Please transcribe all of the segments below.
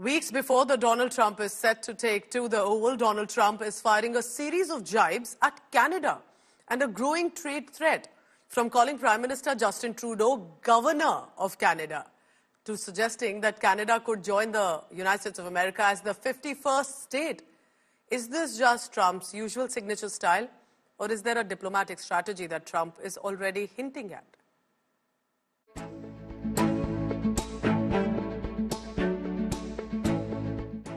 Weeks before Donald Trump is set to take to the Oval, Donald Trump is firing a series of jibes at Canada and a growing trade threat, from calling Prime Minister Justin Trudeau governor of Canada to suggesting that Canada could join the United States of America as the 51st state. Is this just Trump's usual signature style, or is there a diplomatic strategy that Trump is already hinting at?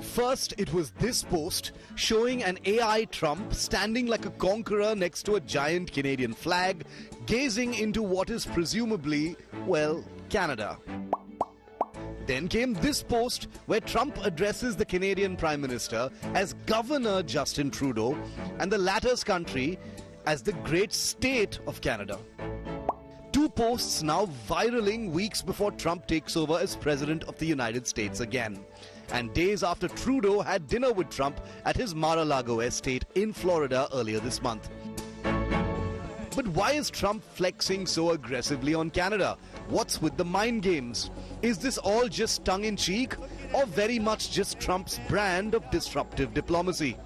First, it was this post showing an AI Trump standing like a conqueror next to a giant Canadian flag, gazing into what is presumably, well, Canada. Then came this post where Trump addresses the Canadian Prime Minister as Governor Justin Trudeau and the latter's country as the great state of Canada. Two posts now viraling weeks before Trump takes over as President of the United States again, and days after Trudeau had dinner with Trump at his Mar-a-Lago estate in Florida earlier this month. But why is Trump flexing so aggressively on Canada? What's with the mind games? Is this all just tongue-in-cheek, or very much just Trump's brand of disruptive diplomacy?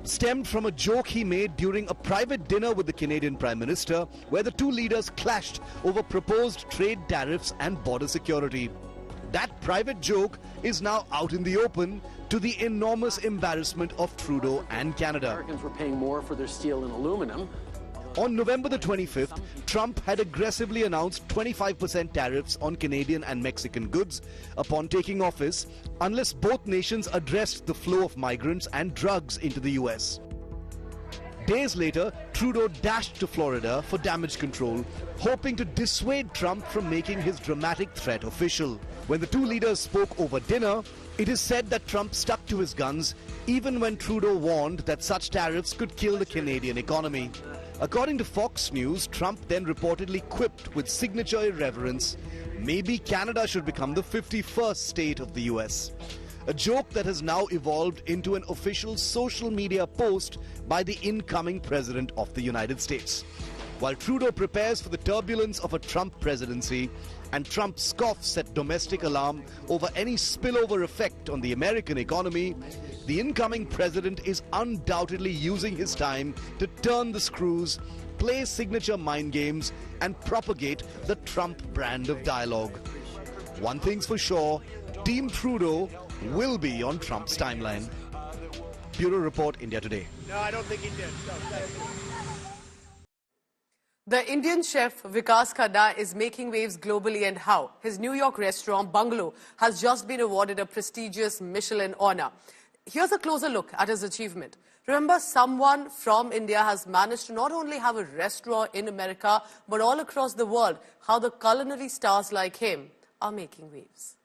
Stemmed from a joke he made during a private dinner with the Canadian Prime Minister, where the two leaders clashed over proposed trade tariffs and border security. That private joke is now out in the open, to the enormous embarrassment of Trudeau and Canada. Americans were paying more for their steel and aluminum. On November the 25th, Trump had aggressively announced 25% tariffs on Canadian and Mexican goods upon taking office, unless both nations addressed the flow of migrants and drugs into the US. Days later, Trudeau dashed to Florida for damage control, hoping to dissuade Trump from making his dramatic threat official. When the two leaders spoke over dinner, it is said that Trump stuck to his guns, even when Trudeau warned that such tariffs could kill the Canadian economy. According to Fox News, Trump then reportedly quipped with signature irreverence, maybe Canada should become the 51st state of the US. A joke that has now evolved into an official social media post by the incoming President of the United States. While Trudeau prepares for the turbulence of a Trump presidency and Trump scoffs at domestic alarm over any spillover effect on the American economy, the incoming president is undoubtedly using his time to turn the screws, play signature mind games, and propagate the Trump brand of dialogue. One thing's for sure, Team Trudeau will be on Trump's timeline. Bureau Report, India Today. No, I don't think he did. No, thank you. The Indian chef Vikas Khanna is making waves globally, and how? His New York restaurant Bungalow has just been awarded a prestigious Michelin honor. Here's a closer look at his achievement. Remember, someone from India has managed to not only have a restaurant in America, but all across the world. How the culinary stars like him are making waves.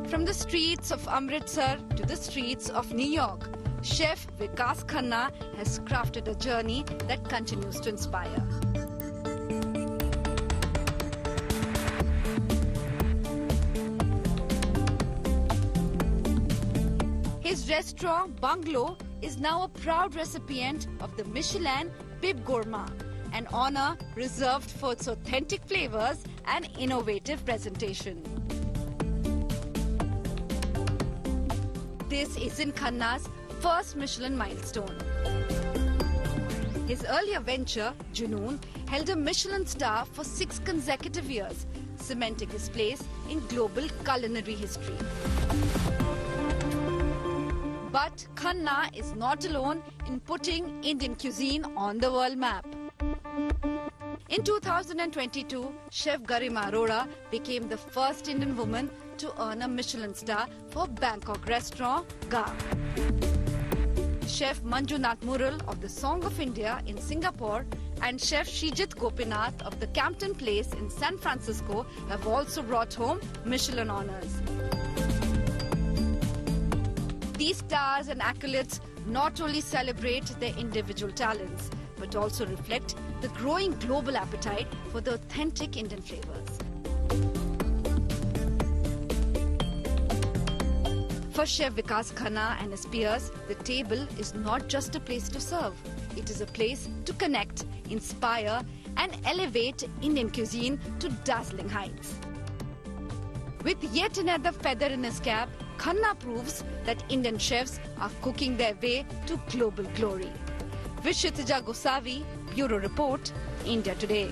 From the streets of Amritsar to the streets of New York, Chef Vikas Khanna has crafted a journey that continues to inspire. His restaurant, Bungalow, is now a proud recipient of the Michelin Bib Gourmand, an honor reserved for its authentic flavors and innovative presentation. This isn't Khanna's first Michelin milestone. His earlier venture, Junoon, held a Michelin star for 6 consecutive years, cementing his place in global culinary history. But Khanna is not alone in putting Indian cuisine on the world map. In 2022, Chef Garima Arora became the first Indian woman to earn a Michelin star for Bangkok restaurant Ga. Chef Manjunath Mural of the Song of India in Singapore and Chef Shrijit Gopinath of the Campton Place in San Francisco have also brought home Michelin honors. These stars and accolades not only celebrate their individual talents, but also reflect the growing global appetite for the authentic Indian flavors. For Chef Vikas Khanna and his peers, the table is not just a place to serve. it is a place to connect, inspire and elevate Indian cuisine to dazzling heights. With yet another feather in his cap, Khanna proves that Indian chefs are cooking their way to global glory. Vishitija Gosavi, Bureau Report, India Today.